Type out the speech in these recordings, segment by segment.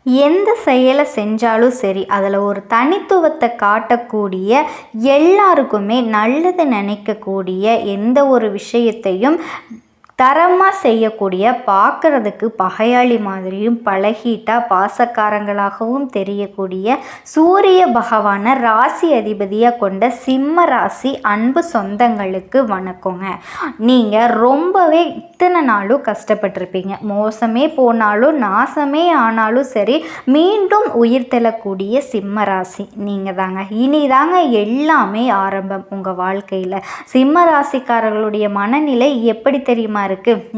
எந்த செயலை செஞ்சாலும் சரி அதில் ஒரு தனித்துவத்தை காட்டக்கூடிய எல்லாருக்குமே நல்லது நினைக்கக்கூடிய எந்த ஒரு விஷயத்தையும் தரமாக செய்யக்கூடிய, பார்க்குறதுக்கு பகையாளி மாதிரியும் பழகிட்டால் பாசக்காரங்களாகவும் தெரியக்கூடிய சூரிய பகவானை ராசி அதிபதியாக கொண்ட சிம்ம ராசி அன்பு சொந்தங்களுக்கு வணக்கங்க. நீங்கள் ரொம்பவே இத்தனை நாளும் கஷ்டப்பட்டிருப்பீங்க. மோசமே போனாலும் நாசமே ஆனாலும் சரி மீண்டும் உயிர் தெள்ளக்கூடிய சிம்ம ராசி நீங்கள் தாங்க. இனிதாங்க எல்லாமே ஆரம்பம் உங்கள் வாழ்க்கையில். சிம்ம ராசிக்காரர்களுடைய மனநிலை எப்படி தெரியுமா இருக்குது?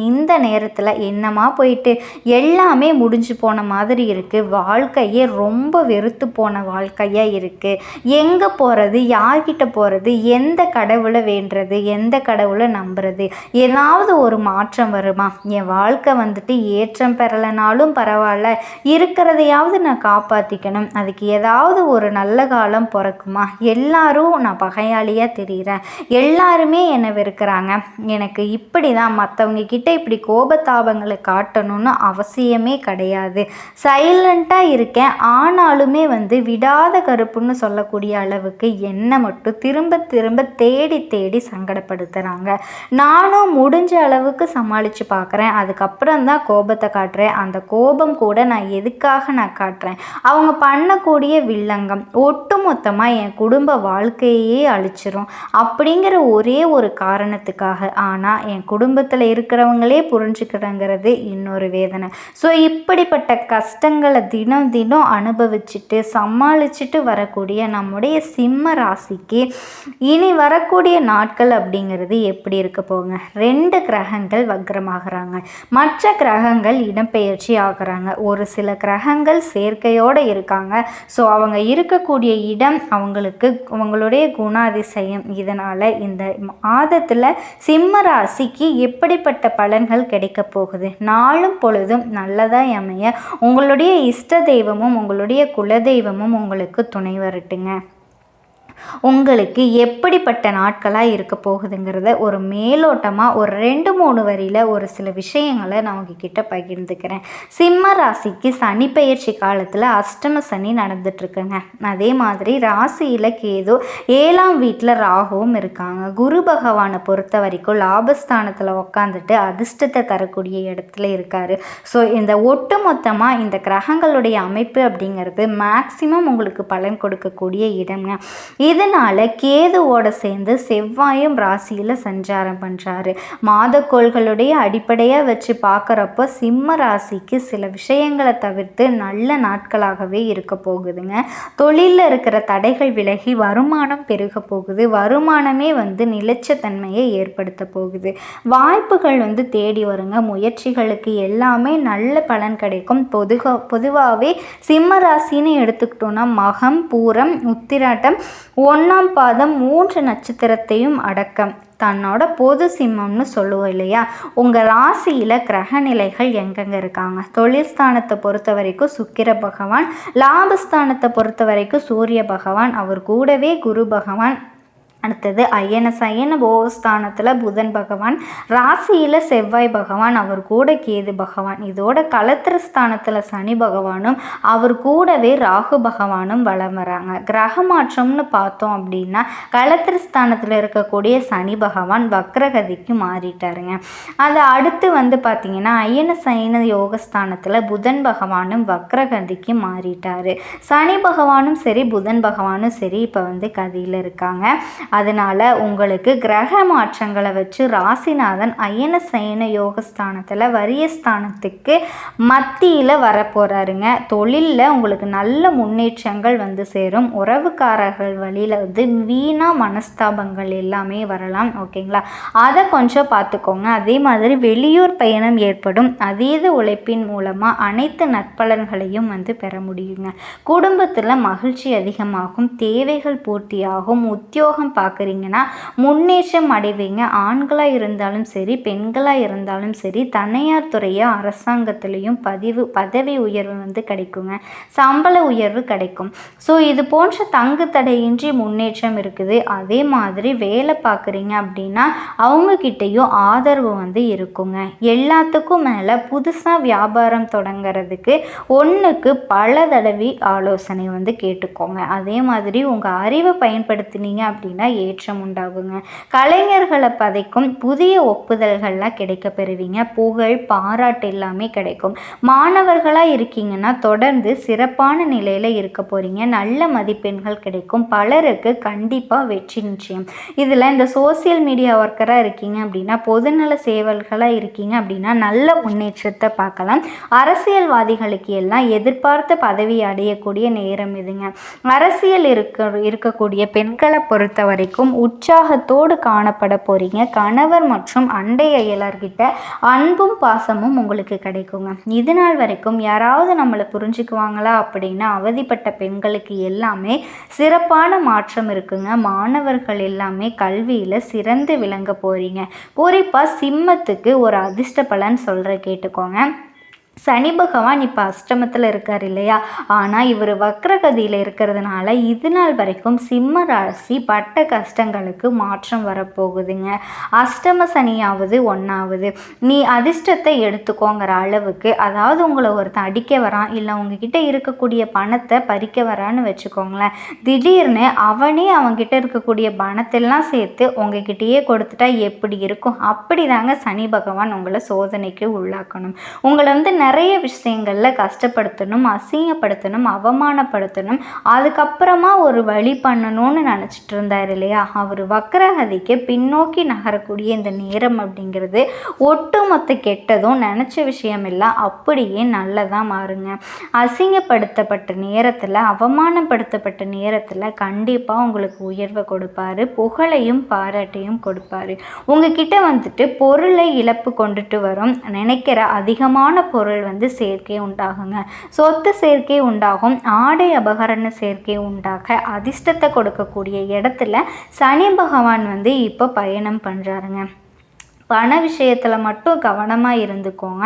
இந்த நேரத்தில் என்னமா போயிட்டு எல்லாமே முடிஞ்சு போன மாதிரி இருக்குது. வாழ்க்கையே ரொம்ப வெறுத்து போன வாழ்க்கையாக இருக்குது. எங்கே போகிறது, யார்கிட்ட போகிறது, எந்த கடவுளை வேண்டுறது, எந்த கடவுளை நம்புறது, ஏதாவது ஒரு மாற்றம் வருமா, என் வாழ்க்கை வந்துட்டு ஏற்றம் பெறலைனாலும் பரவாயில்ல, இருக்கிறதையாவது நான் காப்பாற்றிக்கணும், அதுக்கு ஏதாவது ஒரு நல்ல காலம் பிறக்குமா, எல்லாரும் நான் பகையாளியாக தெரிகிறேன், எல்லாருமே என்னை வெறுக்கிறாங்க, எனக்கு இப்படி தான் மற்றவங்க கிட்ட இப்படி கோபத்தாபங்களை காட்டணும்னு அவசியமே கிடையாது, சைலண்ட்டாக இருக்கேன், ஆனாலுமே விடாத கருப்புன்னு சொல்லக்கூடிய அளவுக்கு என்னை மட்டும் திரும்ப திரும்ப தேடி தேடி சங்கடப்படுத்துகிறாங்க. நானும் முடிஞ்ச அளவுக்கு சமாளித்து பார்க்குறேன், அதுக்கப்புறம் தான் கோபத்தை காட்டுறேன். அந்த கோபம் கூட நான் எதுக்காக நான் காட்டுறேன், அவங்க பண்ணக்கூடிய வில்லங்கம் ஒட்டு மொத்தமாக என் குடும்ப வாழ்க்கையே அழிச்சிரும் அப்படிங்கிற ஒரே ஒரு காரணத்துக்காக. ஆனால் என் குடும்பத்தில் இருக்கிறவங்களே புரிஞ்சுக்கிறங்கிறது இன்னொரு வேதனை. ஸோ இப்படிப்பட்ட கஷ்டங்களை தினம் தினம் அனுபவிச்சுட்டு சமாளிச்சுட்டு வரக்கூடிய நம்முடைய சிம்ம ராசிக்கு இனி வரக்கூடிய நாட்கள் அப்படிங்கிறது எப்படி இருக்க போங்க? 2 கிரகங்கள் வக்ரமாகறாங்க, மற்ற கிரகங்கள் இடம்பெயர்ச்சி ஆகிறாங்க, ஒரு சில கிரகங்கள் சேர்க்கையோடு இருக்காங்க. ஸோ அவங்க இருக்கக்கூடிய இடம் அவங்களுக்கு அவங்களுடைய குணாதிசயம். இதனால் இந்த மாதத்தில் சிம்ம ராசிக்கு எப்படிப்பட்ட பலன்கள் கிடைக்க போகுது? நாளும் பொழுதும் நல்லதாக அமைய உங்களுடைய இஷ்ட தெய்வமும் உங்களுடைய குலதெய்வமும் உங்களுக்கு துணை வரட்டுங்க. உங்களுக்கு எப்படிப்பட்ட நாட்களாக இருக்க போகுதுங்கிறத ஒரு மேலோட்டமாக ஒரு 2-3 வரியில் ஒரு சில விஷயங்களை நான் உங்ககிட்ட பகிர்ந்துக்கிறேன். சிம்ம ராசிக்கு சனி பெயர்ச்சி காலத்தில் அஷ்டம சனி நடந்துட்டுருக்குங்க. அதே மாதிரி ராசியில் கேது, 7ஆம் வீட்டில் ராகுவும் இருக்காங்க. குரு பகவானை பொறுத்த வரைக்கும் லாபஸ்தானத்தில் உட்காந்துட்டு அதிர்ஷ்டத்தை தரக்கூடிய இடத்துல இருக்கார். ஸோ இந்த ஒட்டு மொத்தமாக இந்த கிரகங்களுடைய அமைப்பு அப்படிங்கிறது மேக்சிமம் உங்களுக்கு பலன் கொடுக்கக்கூடிய இடங்க. இதனால் கேதுவோட சேர்ந்து செவ்வாயும் ராசியில் சஞ்சாரம் பண்ணுறாரு. மாதக்கோள்களுடைய அடிப்படையாக வச்சு பார்க்குறப்போ சிம்ம ராசிக்கு சில விஷயங்களை தவிர்த்து நல்ல நாட்களாகவே இருக்க போகுதுங்க. தொழிலில் இருக்கிற தடைகள் விலகி வருமானம் பெருக போகுது. வருமானமே நிலைச்ச தன்மையை ஏற்படுத்த போகுது. வாய்ப்புகள் தேடி வருங்க. முயற்சிகளுக்கு எல்லாமே நல்ல பலன் கிடைக்கும். பொதுவாகவே சிம்ம ராசின்னு எடுத்துக்கிட்டோன்னா மகம், பூரம், உத்திராட்டம், 1ஆம் பாதம் 3 நட்சத்திரத்தையும் அடக்கம் தன்னோட பொது சிம்மம்னு சொல்லுவோம் இல்லையா? உங்கள் ராசியில் கிரக நிலைகள் எங்கெங்கே இருக்காங்க? தொழில் ஸ்தானத்தை பொறுத்த வரைக்கும் சுக்கிர பகவான், லாபஸ்தானத்தை பொறுத்த வரைக்கும் சூரிய பகவான், அவர் கூடவே குரு பகவான், அடுத்தது அயன போகஸ்தானத்தில் புதன் பகவான், ராசியில் செவ்வாய் பகவான், அவர் கூட கேது பகவான், இதோட களத்திர ஸ்தானத்தில் சனி பகவானும் அவர் கூடவே ராகு பகவானும் வலம் வராங்க. கிரக மாற்றம்னு பார்த்தோம் அப்படின்னா களத்திர ஸ்தானத்தில் இருக்கக்கூடிய சனி பகவான் வக்ரகதிக்கு மாறிட்டாருங்க. அதை அடுத்து பார்த்திங்கன்னா அயன யோகஸ்தானத்தில் புதன் பகவானும் வக்ரகதிக்கு மாறிட்டார். சனி பகவானும் சரி புதன் பகவானும் சரி இப்போ கதியில் இருக்காங்க. அதனால் உங்களுக்கு கிரக மாற்றங்களை வச்சு ராசிநாதன் அயன யோகஸ்தானத்தில் வரியஸ்தானத்துக்கு மத்தியில் வரப்போகிறாருங்க. தொழிலில் உங்களுக்கு நல்ல முன்னேற்றங்கள் சேரும். உறவுக்காரர்கள் வழியில் வீணாக மனஸ்தாபங்கள் எல்லாமே வரலாம். ஓகேங்களா? அதை கொஞ்சம் பார்த்துக்கோங்க. அதே மாதிரி வெளியூர் பயணம் ஏற்படும். அதீத உழைப்பின் மூலமாக அனைத்து நற்பலன்களையும் பெற முடியுங்க. குடும்பத்தில் மகிழ்ச்சி அதிகமாகும், தேவைகள் பூர்த்தியாகும், உத்தியோகம் பார்க்குறீங்கன்னா முன்னேற்றம் அடைவீங்க. ஆண்களாக இருந்தாலும் சரி, பெண்களாக இருந்தாலும் சரி, தனியார் துறையோ அரசாங்கத்திலையும் பதவி உயர்வு வந்து கிடைக்குங்க, சம்பள உயர்வு கிடைக்கும். ஸோ இது போன்ற தங்கு தடையின்றி முன்னேற்றம் இருக்குது. அதே மாதிரி வேலை பார்க்குறீங்க அப்படின்னா அவங்கக்கிட்டேயும் ஆதரவு வந்து இருக்குங்க. எல்லாத்துக்கும் மேலே புதுசாக வியாபாரம் தொடங்கிறதுக்கு ஒன்றுக்கு பல தடவை ஆலோசனை வந்து கேட்டுக்கோங்க. அதே மாதிரி உங்கள் அறிவை பயன்படுத்தினீங்க அப்படின்னா ஏற்றம் உண்டாகுங்க. கலைஞர்களை பதைக்கும் புதிய ஒப்புதல்கள்லாம் கிடைக்க பெறுவீங்க. புகழ், பாராட்டு எல்லாமே கிடைக்கும். மாணவர்களாக இருக்கீங்கன்னா தொடர்ந்து சிறப்பான நிலையில் இருக்க போகிறீங்க. நல்ல மதிப்பெண்கள் கிடைக்கும். பலருக்கு கண்டிப்பாக வெற்றி நிச்சயம். இதில் இந்த சோசியல் மீடியா ஒர்க்கராக இருக்கீங்க அப்படின்னா, பொதுநல சேவல்களாக இருக்கீங்க அப்படின்னா நல்ல முன்னேற்றத்தை பார்க்கலாம். அரசியல்வாதிகளுக்கு எல்லாம் எதிர்பார்த்த பதவி அடையக்கூடிய நேரம் இதுங்க. அரசியல் இருக்கக்கூடிய பெண்களை பொறுத்த வரைக்கும் உற்சாகத்தோடு காணப்பட போகிறீங்க. கணவர் மற்றும் அண்டை அயலார்கிட்ட அன்பும் பாசமும் உங்களுக்கு கிடைக்குங்க. இது நாள் வரைக்கும் யாராவது நம்மளை புரிஞ்சுக்குவாங்களா அப்படின்னு அவதிப்பட்ட பெண்களுக்கு எல்லாமே சிறப்பான மாற்றம் இருக்குங்க. மாணவர்கள் எல்லாமே கல்வியில் சிறந்து விளங்க போகிறீங்க. குறிப்பாக சிம்மத்துக்கு ஒரு அதிர்ஷ்ட பலன் சொல்கிற கேட்டுக்கோங்க. சனி பகவான் இப்போ அஷ்டமத்தில் இருக்கார் இல்லையா, ஆனால் இவர் வக்ரகதியில் இருக்கிறதுனால இது நாள் வரைக்கும் சிம்ம ராசி பட்ட கஷ்டங்களுக்கு மாற்றம் வரப்போகுதுங்க. அஷ்டம சனியாவது ஒன்றாவது நீ அதிர்ஷ்டத்தை எடுத்துக்கோங்கிற அளவுக்கு, அதாவது உங்களை ஒருத்தன் அடிக்க வரான் இல்லை உங்ககிட்ட இருக்கக்கூடிய பணத்தை பறிக்க வரான்னு வச்சுக்கோங்களேன். திடீர்னு அவனே அவங்ககிட்ட இருக்கக்கூடிய பணத்தெல்லாம் சேர்த்து உங்ககிட்டயே கொடுத்துட்டா எப்படி இருக்கும்? அப்படி தாங்க சனி பகவான் உங்களை சோதனைக்கு உள்ளாக்கணும். உங்களை வந்து நிறைய விஷயங்களில் கஷ்டப்படுத்தணும், அசிங்கப்படுத்தணும், அவமானப்படுத்தணும், அதுக்கப்புறமா ஒரு வழி பண்ணணும்னு நினச்சிட்டு இருந்தார் இல்லையா, அவர் வக்ரகதிக்கு பின்னோக்கி நகரக்கூடிய இந்த நேரம் அப்படிங்கிறது ஒட்டுமொத்த கெட்டதும் நினச்ச விஷயம் எல்லாம் அப்படியே நல்லதாக மாறுங்க. அசிங்கப்படுத்தப்பட்ட நேரத்தில், அவமானப்படுத்தப்பட்ட நேரத்தில் கண்டிப்பாக உங்களுக்கு உயர்வை கொடுப்பாரு, புகழையும் பாராட்டையும் கொடுப்பாரு. உங்ககிட்ட வந்துட்டு பொருளை இழப்பு கொண்டுட்டு வரும் நினைக்கிற அதிகமான பொருள் வந்து சேர்க்கை உண்டாகுங்க. சொத்து சேர்க்கை உண்டாகும். ஆடை அபகரண சேர்க்கை உண்டாக அதிர்ஷ்டத்தை கொடுக்கக்கூடிய இடத்துல சனி பகவான் வந்து இப்போ பயணம் பண்ணுறாருங்க. பண விஷயத்தில் மட்டும் கவனமாக இருந்துக்கோங்க.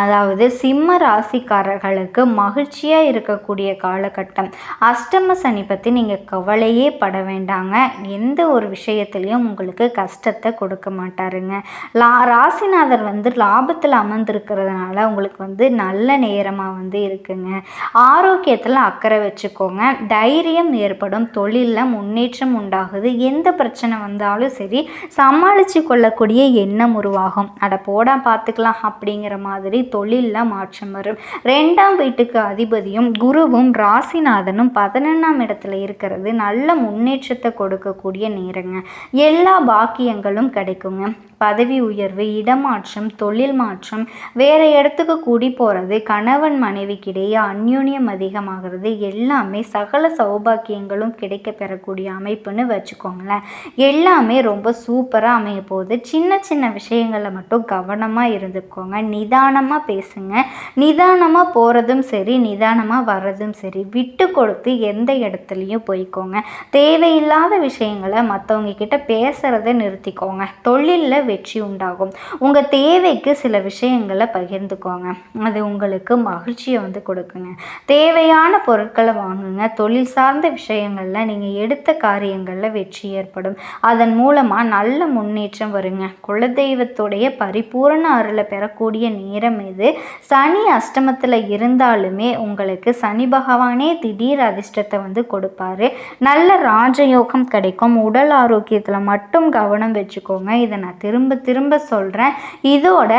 அதாவது சிம்ம ராசிக்காரர்களுக்கு மகிழ்ச்சியாக இருக்கக்கூடிய காலகட்டம். அஷ்டம சனி பற்றி நீங்கள் கவலையே பட வேண்டாங்க. எந்த ஒரு விஷயத்துலையும் உங்களுக்கு கஷ்டத்தை கொடுக்க மாட்டாருங்க. ராசிநாதர் வந்து லாபத்தில் அமர்ந்திருக்கிறதுனால உங்களுக்கு வந்து நல்ல நேரமாக வந்து இருக்குங்க. ஆரோக்கியத்தில் அக்கறை வச்சுக்கோங்க. தைரியம் ஏற்படும். தொழிலில் முன்னேற்றம் உண்டாகுது. எந்த பிரச்சனை வந்தாலும் சரி சமாளித்து கொள்ளக்கூடிய எண்ணம் உருவாகும். அட போடா பார்த்துக்கலாம் அப்படிங்கிற மாதிரி தொழிலில் மாற்றம் வரும். 2ஆம் வீட்டுக்கு அதிபதியும் குருவும் ராசிநாதனும் 11ஆம் இடத்துல இருக்கிறது நல்ல முன்னேற்றத்தை கொடுக்கக்கூடிய நேரங்க. எல்லா பாக்கியங்களும் கிடைக்குங்க. பதவி உயர்வு, இடமாற்றம், தொழில் மாற்றம், வேறு இடத்துக்கு கூடி போகிறது, கணவன் மனைவிக்கிடையே அந்யோன்யம் அதிகமாகிறது, எல்லாமே சகல சௌபாக்கியங்களும் கிடைக்க பெறக்கூடிய அமைப்புன்னு வச்சுக்கோங்களேன். எல்லாமே ரொம்ப சூப்பராக அமைய போகுது. சின்ன சின்ன விஷயங்களில் மட்டும் கவனமாக இருந்துக்கோங்க. நிதானமாக பேசுங்க. நிதானமாக போகிறதும் சரி, நிதானமாக வர்றதும் சரி, விட்டு கொடுத்து எந்த இடத்துலையும் போய்க்கோங்க. தேவையில்லாத விஷயங்களை மற்றவங்க கிட்ட பேசுகிறத நிறுத்திக்கோங்க. தொழிலில் வெற்றி உண்டாகும். உங்கள் தேவைக்கு சில விஷயங்களை பகிர்ந்துக்கோங்க. அது உங்களுக்கு மகிழ்ச்சியை வந்து கொடுக்குங்க. தேவையான பொருட்களை வாங்குங்க. தொழில் சார்ந்த விஷயங்களில் நீங்கள் எடுத்த காரியங்களில் வெற்றி ஏற்படும். அதன் மூலமாக நல்ல முன்னேற்றம் வருங்க. குலதெய்வத்துடைய பரிபூரண அருளை பெறக்கூடிய நேரம் இது. சனி அஷ்டமத்தில் இருந்தாலுமே உங்களுக்கு சனி பகவானே திடீர் அதிர்ஷ்டத்தை வந்து கொடுப்பாரு. நல்ல ராஜயோகம் கிடைக்கும். உடல் ஆரோக்கியத்தில் மட்டும் கவனம் வச்சுக்கோங்க. இதை நான் திரும்ப சொல்கிறேன். இதோட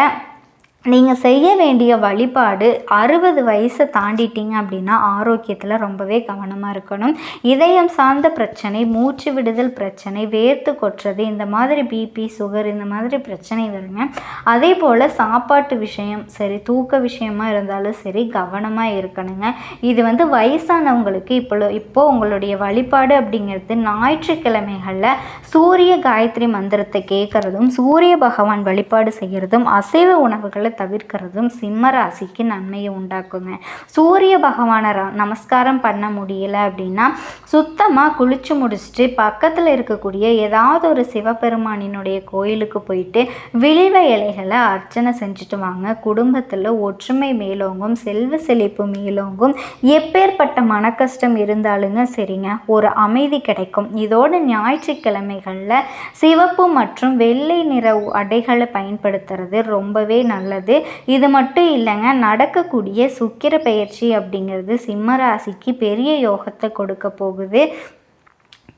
நீங்கள் செய்ய வேண்டிய வழிபாடு 60 வயசை தாண்டிட்டீங்க அப்படின்னா ஆரோக்கியத்தில் ரொம்பவே கவனமாக இருக்கணும். இதயம் சார்ந்த பிரச்சனை, மூச்சு விடுதல் பிரச்சனை, வேர்த்து கொட்டுறது, இந்த மாதிரி பிபி, சுகர் இந்த மாதிரி பிரச்சனை வருங்க. அதே போல் சாப்பாட்டு விஷயம் சரி, தூக்க விஷயமா இருந்தாலும் சரி கவனமாக இருக்கணுங்க. இது வந்து வயசானவங்களுக்கு இப்போ உங்களுடைய வழிபாடு அப்படிங்கிறது ஞாயிற்றுக்கிழமைகளில் சூரிய காயத்ரி மந்திரத்தை கேட்குறதும், சூரிய பகவான் வழிபாடு செய்கிறதும், அசைவ உணவுகளை விஷயங்களை தவிர்க்கிறதும் சிம்ம ராசிக்கு நன்மையை உண்டாக்குங்க. சூரிய பகவானை நமஸ்காரம் பண்ண முடியல அப்படின்னா சுத்தமாக குளிச்சு முடிச்சுட்டு பக்கத்தில் இருக்கக்கூடிய ஏதாவது ஒரு சிவபெருமானினுடைய கோயிலுக்கு போயிட்டு வில்வ இலைகளை அர்ச்சனை செஞ்சுட்டு வாங்க. குடும்பத்தில் ஒற்றுமை மேலோங்கும், செல்வ செழிப்பு மேலோங்கும். எப்பேற்பட்ட மன கஷ்டம் இருந்தாலுங்க சரிங்க, ஒரு அமைதி கிடைக்கும். இதோட ஞாயிற்றுக்கிழமைகளில் சிவப்பு மற்றும் வெள்ளை நிற அடைகளை பயன்படுத்துறது ரொம்பவே நல்லது. இது மட்டும் இல்லைங்க, நடக்கக்கூடிய சுக்கிர பெயர்ச்சி அப்படிங்கிறது சிம்ம ராசிக்கு பெரிய யோகத்தை கொடுக்க போகுது.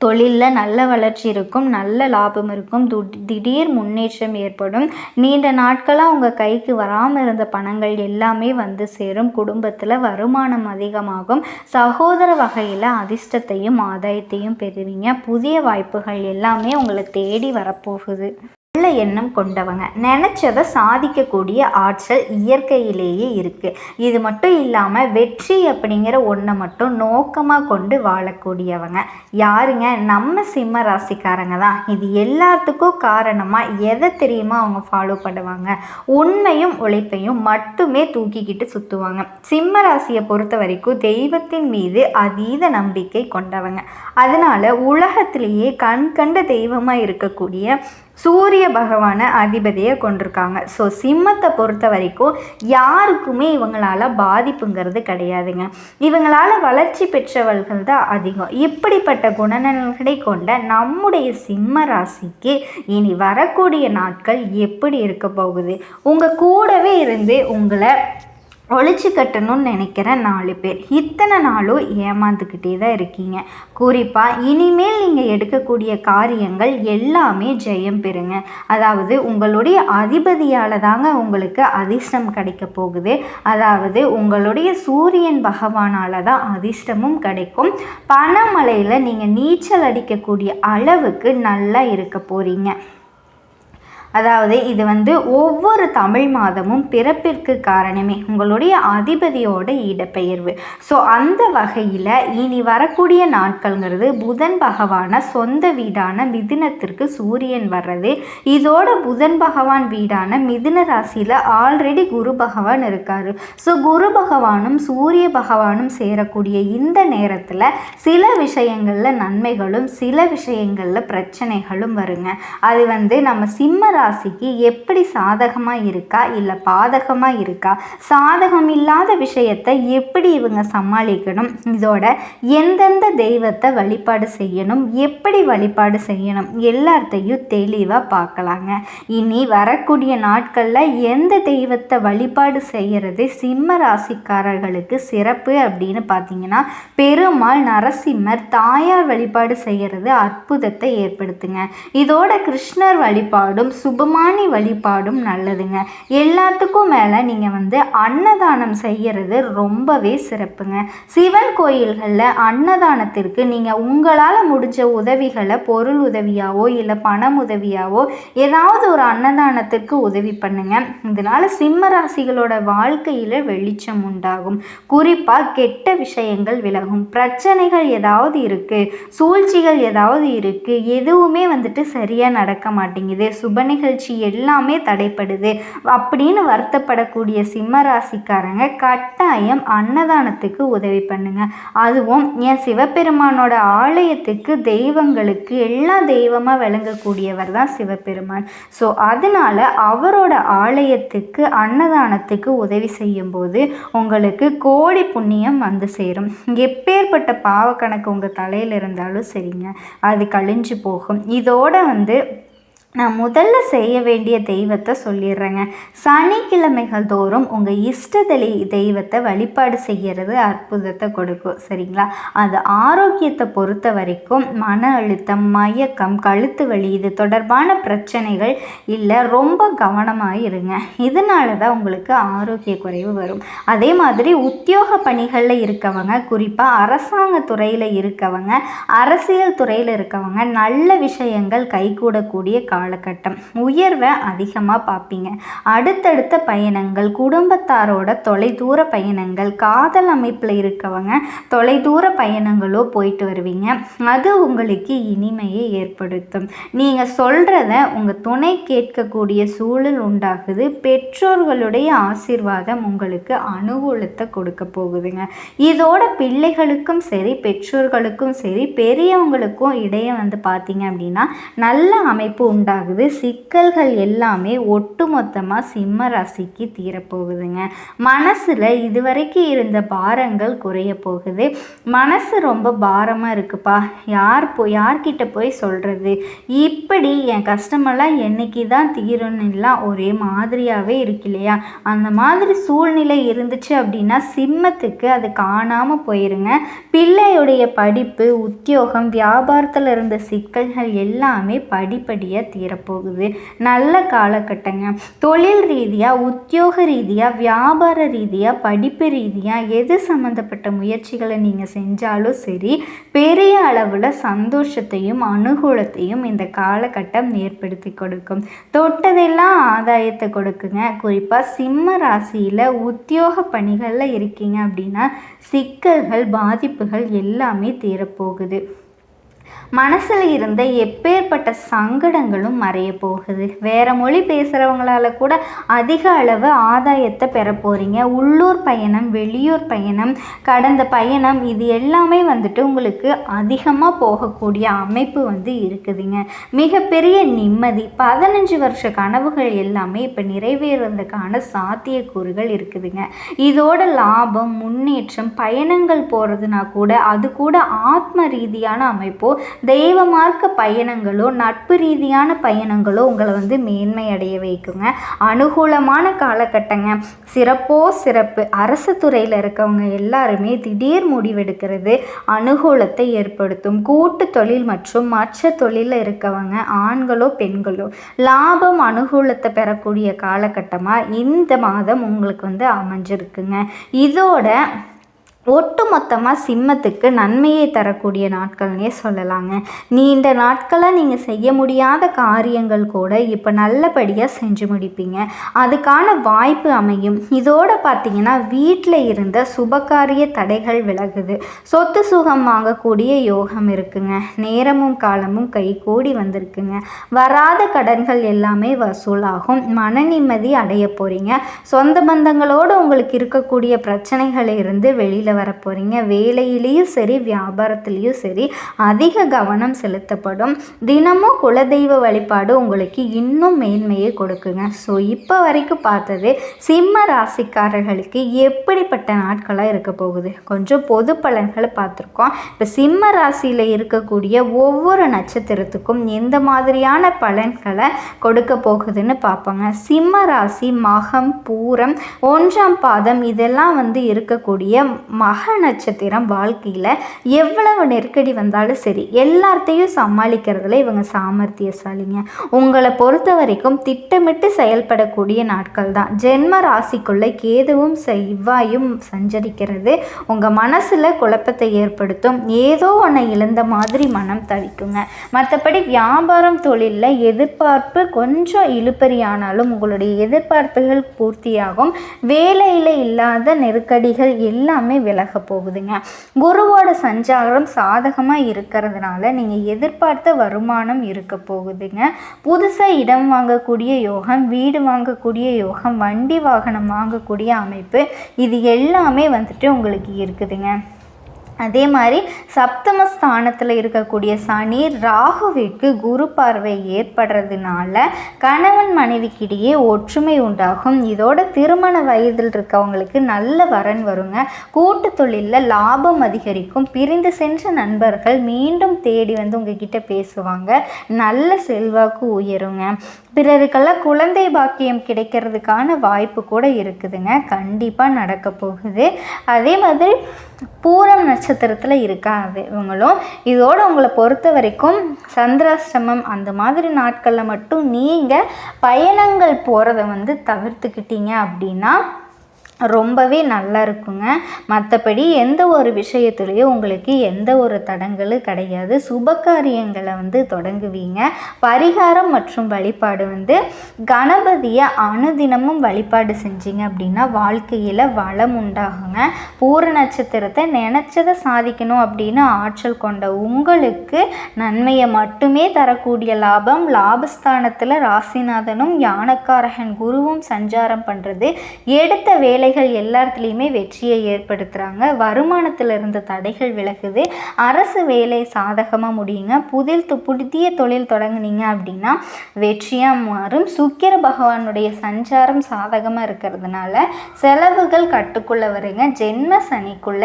தொழிலில் நல்ல வளர்ச்சி இருக்கும், நல்ல லாபம் இருக்கும், திடீர் முன்னேற்றம் ஏற்படும். நீண்ட நாட்களாக உங்கள் கைக்கு வராமல் இருந்த பணங்கள் எல்லாமே வந்து சேரும். குடும்பத்தில் வருமானம் அதிகமாகும். சகோதர வகையில் அதிர்ஷ்டத்தையும் ஆதாயத்தையும் பெறுவீங்க. புதிய வாய்ப்புகள் எல்லாமே உங்களை தேடி வரப்போகுது. நல்ல எண்ணம் கொண்டவங்க, நினச்சதை சாதிக்கக்கூடிய ஆற்றல் இயற்கையிலேயே இருக்குது. இது மட்டும் இல்லாமல் வெற்றி அப்படிங்கிற ஒன்றை மட்டும் நோக்கமாக கொண்டு வாழக்கூடியவங்க யாருங்க? நம்ம சிம்ம ராசிக்காரங்க தான். இது எல்லாத்துக்கும் காரணமாக எதை தெரியுமா அவங்க ஃபாலோ பண்ணுவாங்க? உண்மையும் உழைப்பையும் மட்டுமே தூக்கிக்கிட்டு சுற்றுவாங்க. சிம்ம ராசியை பொறுத்த வரைக்கும் தெய்வத்தின் மீது அதீத நம்பிக்கை கொண்டவங்க. அதனால் உலகத்திலேயே கண்கண்ட தெய்வமாக இருக்கக்கூடிய சூரிய பகவானை அதிபதியை கொண்டிருக்காங்க. ஸோ சிம்மத்தை பொறுத்த வரைக்கும் யாருக்குமே இவங்களால் பாதிப்புங்கிறது கிடையாதுங்க. இவங்களால் வளர்ச்சி பெற்றவர்கள் தான் அதிகம். இப்படிப்பட்ட குணநலன்களை கொண்ட நம்முடைய சிம்ம ராசிக்கு இனி வரக்கூடிய நாட்கள் எப்படி இருக்க போகுது? உங்கள் கூடவே இருந்து உங்களை ஒழிச்சு கட்டணும்னு நினைக்கிற 4 பேர் இத்தனை நாளும் ஏமாந்துக்கிட்டே தான் இருக்கீங்க. குறிப்பாக இனிமேல் நீங்கள் எடுக்கக்கூடிய காரியங்கள் எல்லாமே ஜெயம் பெறுங்க. அதாவது உங்களுடைய அதிபதியால் தாங்க உங்களுக்கு அதிர்ஷ்டம் கிடைக்க போகுது. அதாவது உங்களுடைய சூரியன் பகவானால் தான் அதிர்ஷ்டமும் கிடைக்கும். பணமழையில் நீங்கள் நீச்சல் அடிக்கக்கூடிய அளவுக்கு நல்லா இருக்க போகிறீங்க. அதாவது இது ஒவ்வொரு தமிழ் மாதமும் பிறப்பிற்கு காரணமே உங்களுடைய அதிபதியோட இடப்பெயர்வு. ஸோ அந்த வகையில் இனி வரக்கூடிய நாட்கள்ங்கிறது புதன் பகவான சொந்த வீடான மிதுனத்திற்கு சூரியன் வர்றது. இதோட புதன் பகவான் வீடான மிதுன ராசியில் ஆல்ரெடி குரு பகவான் இருக்கார். ஸோ குரு பகவானும் சூரிய பகவானும் சேரக்கூடிய இந்த நேரத்தில் சில விஷயங்களில் நன்மைகளும் சில விஷயங்களில் பிரச்சனைகளும் வருங்க. அது நம்ம சிம்ம ராசிக்கு எப்படி சாதகமாக இருக்கா இல்லை பாதகமாக இருக்கா, சாதகம் இல்லாத விஷயத்தை எப்படி இவங்க சமாளிக்கணும், இதோட எந்தெந்த தெய்வத்தை வழிபாடு செய்யணும், எப்படி வழிபாடு செய்யணும் எல்லாத்தையும் தெளிவாக பார்க்கலாங்க. இனி வரக்கூடிய நாட்களில் எந்த தெய்வத்தை வழிபாடு செய்கிறது சிம்ம ராசிக்காரர்களுக்கு சிறப்பு அப்படின்னு பார்த்தீங்கன்னா பெருமாள், நரசிம்மர், தாயார் வழிபாடு செய்கிறது அற்புதத்தை ஏற்படுத்துங்க. இதோட கிருஷ்ணர் வழிபாடும் சுபமானி வழிபாடும் நல்லதுங்க. எல்லாத்துக்கும் மேலே நீங்கள் அன்னதானம் செய்கிறது ரொம்பவே சிறப்புங்க. சிவன் கோயில்களில் அன்னதானத்திற்கு நீங்கள் உங்களால் முடிஞ்ச உதவிகளை பொருள் உதவியாவோ இல்லை பணம் உதவியாவோ ஏதாவது ஒரு அன்னதானத்திற்கு உதவி பண்ணுங்க. இதனால் சிம்ம ராசிகளோட வாழ்க்கையில் வெளிச்சம் உண்டாகும். குறிப்பாக கெட்ட விஷயங்கள் விலகும். பிரச்சனைகள் ஏதாவது இருக்குது, சூழ்ச்சிகள் ஏதாவது இருக்குது, எதுவுமே சரியாக நடக்க மாட்டேங்குது, சுப நிகழ்ச்சி எல்லாமே தடைப்படுது அப்படின்னு வருத்தப்படக்கூடிய சிம்ம ராசிக்காரங்க கட்டாயம் அன்னதானத்துக்கு உதவி பண்ணுங்க. அதுவும் என் சிவபெருமானோட ஆலயத்துக்கு தெய்வங்களுக்கு எல்லா தெய்வமாக விளங்கக்கூடியவர் தான் சிவபெருமான். ஸோ அதனால அவரோட ஆலயத்துக்கு அன்னதானத்துக்கு உதவி செய்யும்போது உங்களுக்கு கோடி புண்ணியம் சேரும். எப்பேற்பட்ட பாவ கணக்கு உங்கள் தலையில் இருந்தாலும் சரிங்க, அது கழிஞ்சு போகும். இதோட நான் முதல்ல செய்ய வேண்டிய தெய்வத்தை சொல்லிடுறேங்க. சனிக்கிழமைகள் தோறும் உங்கள் இஷ்ட தெய்வத்தை வழிபாடு செய்கிறது அற்புதத்தை கொடுக்கும். சரிங்களா? அது ஆரோக்கியத்தை பொறுத்த வரைக்கும் மன அழுத்தம், மயக்கம், கழுத்து வலி இது தொடர்பான பிரச்சனைகள் இல்லை, ரொம்ப கவனமாக இருங்க. இதனால தான் உங்களுக்கு ஆரோக்கிய குறைவு வரும். அதே மாதிரி உத்தியோக பணிகளில் இருக்கவங்க, குறிப்பாக அரசாங்க துறையில் இருக்கவங்க, அரசியல் துறையில் இருக்கவங்க நல்ல விஷயங்கள் கைகூடக்கூடிய காலகட்டம். உயர்வை அதிகமாக பார்ப்பீங்க. அடுத்தடுத்த பயணங்கள், குடும்பத்தாரோட தொலைதூர பயணங்கள், காதல் அமைப்பில் இருக்கவங்க தொலைதூர பயணங்களோ போயிட்டு வருவீங்க. அது உங்களுக்கு இனிமையை ஏற்படுத்தும். நீங்கள் சொல்கிறத உங்கள் துணை கேட்கக்கூடிய சூழல் உண்டாகுது. பெற்றோர்களுடைய ஆசீர்வாதம் உங்களுக்கு அனுகூலத்தை கொடுக்க போகுதுங்க. இதோட பிள்ளைகளுக்கும் சரி, பெற்றோர்களுக்கும் சரி, பெரியவங்களுக்கும் இடையே பார்த்தீங்க அப்படின்னா நல்ல அமைப்பு உண்டாகுது. சிக்கல்கள் எல்லாமே ஒட்டுமொத்தமாக சிம்ம ராசிக்கு தீரப்போகுதுங்க. மனசில் இதுவரைக்கும் இருந்த பாரங்கள் குறைய போகுது. மனசு ரொம்ப பாரமாக இருக்குப்பா, யார்கிட்ட போய் சொல்கிறது, இப்படி என் கஷ்டமெல்லாம் என்னைக்கு தான் தீரணும்லாம் ஒரே மாதிரியாகவே இருக்கு இல்லையா? அந்த மாதிரி சூழ்நிலை இருந்துச்சு அப்படின்னா சிம்மத்துக்கு அது காணாமல் போயிருங்க. பிள்ளையுடைய படிப்பு, உத்தியோகம், வியாபாரத்தில் இருந்த சிக்கல்கள் எல்லாமே படிப்படியாக தீரப்போகுது. நல்ல காலகட்டங்க. தொழில் ரீதியாக, உத்தியோக ரீதியாக, வியாபார ரீதியாக, படிப்பு ரீதியாக எது சம்மந்தப்பட்ட முயற்சிகளை நீங்கள் செஞ்சாலும் சரி, பெரிய அளவில் சந்தோஷத்தையும் அனுகூலத்தையும் இந்த காலகட்டம் ஏற்படுத்தி கொடுக்கும். தொட்டதெல்லாம் ஆதாயத்தை கொடுக்குங்க. குறிப்பாக சிம்ம ராசியில் உத்தியோக பணிகளில் இருக்கீங்க அப்படின்னா சிக்கல்கள், பாதிப்புகள் எல்லாமே தீரப்போகுது. மனசில் இருந்த எப்பேற்பட்ட சங்கடங்களும் மறைய போகுது. வேறு மொழி பேசுகிறவங்களால கூட அதிக அளவு ஆதாயத்தை பெற போகிறீங்க. உள்ளூர் பயணம், வெளியூர் பயணம், கடந்த பயணம், இது எல்லாமே உங்களுக்கு அதிகமாக போகக்கூடிய அமைப்பு இருக்குதுங்க. மிகப்பெரிய நிம்மதி. 15 வருஷ கனவுகள் எல்லாமே இப்போ நிறைவேறதுக்கான சாத்தியக்கூறுகள் இருக்குதுங்க. இதோட லாபம், முன்னேற்றம், பயணங்கள் போகிறதுனா கூட அது கூட ஆத்ம ரீதியான அமைப்போ, தெய்வ மார்க்க பயணங்களோ, நட்பு ரீதியான பயணங்களோ உங்களை மேன்மை அடைய வைக்குங்க. அனுகூலமான காலகட்டங்க. சிறப்போ சிறப்பு. அரசு துறையில் இருக்கவங்க எல்லாருமே திடீர் முடிவெடுக்கிறது அனுகூலத்தை ஏற்படுத்தும். கூட்டு தொழில் மற்றும் மற்ற தொழிலில் இருக்கவங்க ஆண்களோ பெண்களோ லாபம், அனுகூலத்தை பெறக்கூடிய காலகட்டமாக இந்த மாதம் உங்களுக்கு அமைஞ்சிருக்குங்க. இதோட ஒட்டுமொத்தமாக சிம்மத்துக்கு நன்மையை தரக்கூடிய நாட்கள்னே சொல்லலாங்க. நீண்ட நாட்களாக நீங்கள் செய்ய முடியாத காரியங்கள் கூட இப்போ நல்லபடியாக செஞ்சு முடிப்பீங்க. அதுக்கான வாய்ப்பு அமையும். இதோடு பார்த்தீங்கன்னா வீட்டில் இருந்த சுபகாரிய தடைகள் விலகுது. சொத்து சுகம் வாங்கக்கூடிய யோகம் இருக்குங்க. நேரமும் காலமும் கைகூடி வந்திருக்குங்க. வராத கடன்கள் எல்லாமே வசூலாகும். மன நிம்மதி அடைய போகிறீங்க. சொந்த பந்தங்களோடு உங்களுக்கு இருக்கக்கூடிய பிரச்சனைகளை இருந்து வெளியில் வர போகிறீங்க. வேலையிலையும் சரி, வியாபாரத்துலேயும் சரி அதிக கவனம் செலுத்தப்படும். தினமும் குலதெய்வ வழிபாடு உங்களுக்கு இன்னும் மேன்மையை கொடுக்குங்க. ஸோ இப்போ வரைக்கும் பார்த்தது சிம்ம ராசிக்காரர்களுக்கு எப்படிப்பட்ட நாட்களாக இருக்க போகுது. கொஞ்சம் பொது பலன்களை பார்த்துருக்கோம். இப்போ சிம்ம ராசியில் இருக்கக்கூடிய ஒவ்வொரு நட்சத்திரத்துக்கும் எந்த மாதிரியான பலன்களை கொடுக்க போகுதுன்னு பார்ப்போங்க. சிம்ம ராசி மகம், பூரம், 1ஆம் பாதம் இதெல்லாம் இருக்கக்கூடிய மக நட்சத்திரம் வாழ்க்கையில் எவ்வளவு நெருக்கடி வந்தாலும் சரி எல்லாத்தையும் சமாளிக்கிறதுல இவங்க சாமர்த்தியசாலிங்க. உங்களை பொறுத்த வரைக்கும் திட்டமிட்டு செயல்படக்கூடிய நாட்கள் தான். ஜென்ம ராசிக்குள்ளே கேதுவும் செவ்வாயும் சஞ்சரிக்கிறது உங்கள் மனசில் குழப்பத்தை ஏற்படுத்தும். ஏதோ ஒன்றை இழந்த மாதிரி மனம் தவிக்குங்க. மற்றபடி வியாபாரம், தொழிலில் எதிர்பார்ப்பு கொஞ்சம் இழுபறியானாலும் உங்களுடைய எதிர்பார்ப்புகள் பூர்த்தியாகும். வேலையில் இல்லாத நெருக்கடிகள் எல்லாமே விலக போகுதுங்க. குருவோட சஞ்சாரம் சாதகமாக இருக்கிறதுனால நீங்கள் எதிர்பார்த்த வருமானம் இருக்க போகுதுங்க. புதுசாக இடம் வாங்கக்கூடிய யோகம், வீடு வாங்கக்கூடிய யோகம், வண்டி வாகனம் வாங்கக்கூடிய அமைப்பு இது எல்லாமே உங்களுக்கு இருக்குதுங்க. அதே மாதிரி சப்தமஸ்தானத்தில் இருக்கக்கூடிய சனி ராகுவிற்கு குரு பார்வை ஏற்படுறதுனால கணவன் மனைவிக்கிடையே ஒற்றுமை உண்டாகும். இதோட திருமண வயதில் இருக்கவங்களுக்கு நல்ல வரன் வருங்க. கூட்டு தொழிலில் லாபம் அதிகரிக்கும். பிரிந்து சென்ற நண்பர்கள் மீண்டும் தேடி உங்ககிட்ட பேசுவாங்க. நல்ல செல்வாக்கு உயருங்க. பிறருக்கெல்லாம் குழந்தை பாக்கியம் கிடைக்கிறதுக்கான வாய்ப்பு கூட இருக்குதுங்க. கண்டிப்பாக நடக்க போகுது. அதே மாதிரி பூரம் நட்சத்திரத்தில் இருக்காது இவங்களும். இதோடு உங்களை பொறுத்த வரைக்கும் சந்திராஷ்டமம் அந்த மாதிரி நாட்களில் மட்டும் நீங்கள் பயணங்கள் போகிறத தவிர்த்துக்கிட்டீங்க அப்படின்னா ரொம்பவே நல்லா இருக்குங்க. மற்றபடி எந்த ஒரு விஷயத்துலேயும் உங்களுக்கு எந்த ஒரு தடங்களும் கிடையாது. சுபகாரியங்களை தொடங்குவீங்க. பரிகாரம் மற்றும் வழிபாடு கணபதியை அனுதினமும் வழிபாடு செஞ்சீங்க அப்படின்னா வாழ்க்கையில் வளம் உண்டாகுங்க. பூர நட்சத்திரத்தை நினச்சதை சாதிக்கணும் அப்படின்னு ஆற்றல் கொண்ட உங்களுக்கு நன்மையை மட்டுமே தரக்கூடிய லாபம். லாபஸ்தானத்தில் ராசிநாதனும் யானக்காரகன் குருவும் சஞ்சாரம் பண்ணுறது எடுத்த வேலை எல்லாத்துலேயுமே வெற்றியை ஏற்படுத்துகிறாங்க. வருமானத்தில் இருந்த தடைகள் விலகுது. அரசு வேலை சாதகமாக முடியுங்க. புதிய தொழில் தொடங்குனீங்க அப்படின்னா வெற்றியாக மாறும். சுக்கிர பகவானுடைய சஞ்சாரம் சாதகமாக இருக்கிறதுனால செலவுகள் கட்டுக்குள்ளே வருங்க. ஜென்ம சனிக்குள்ள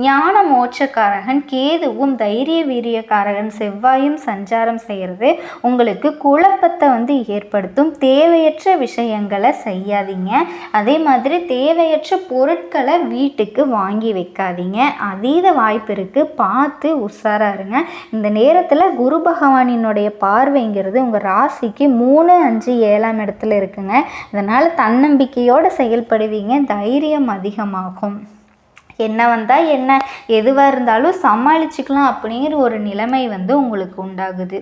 ஞான மோட்சக்காரகன் கேதுவும் தைரிய வீரியக்காரகன் செவ்வாயும் சஞ்சாரம் செய்கிறது உங்களுக்கு குழப்பத்தை ஏற்படுத்தும். தேவையற்ற விஷயங்களை செய்யாதீங்க. அதே மாதிரி தேவையற்ற பொருட்களை வீட்டுக்கு வாங்கி வைக்காதீங்க. அதீத வாய்ப்பு இருக்குது. பார்த்து உஷாரா இருங்க. இந்த நேரத்தில் குரு பகவானினுடைய பார்வைங்கிறது உங்கள் ராசிக்கு 3, 5, 7ஆம் இடத்துல இருக்குங்க. இதனால் தன்னம்பிக்கையோடு செயல்படுவீங்க. தைரியம் அதிகமாகும். என்ன வந்தால் என்ன, எதுவாக இருந்தாலும் சமாளிச்சுக்கலாம் அப்படிங்கிற ஒரு நிலைமை உங்களுக்கு உண்டாகுது.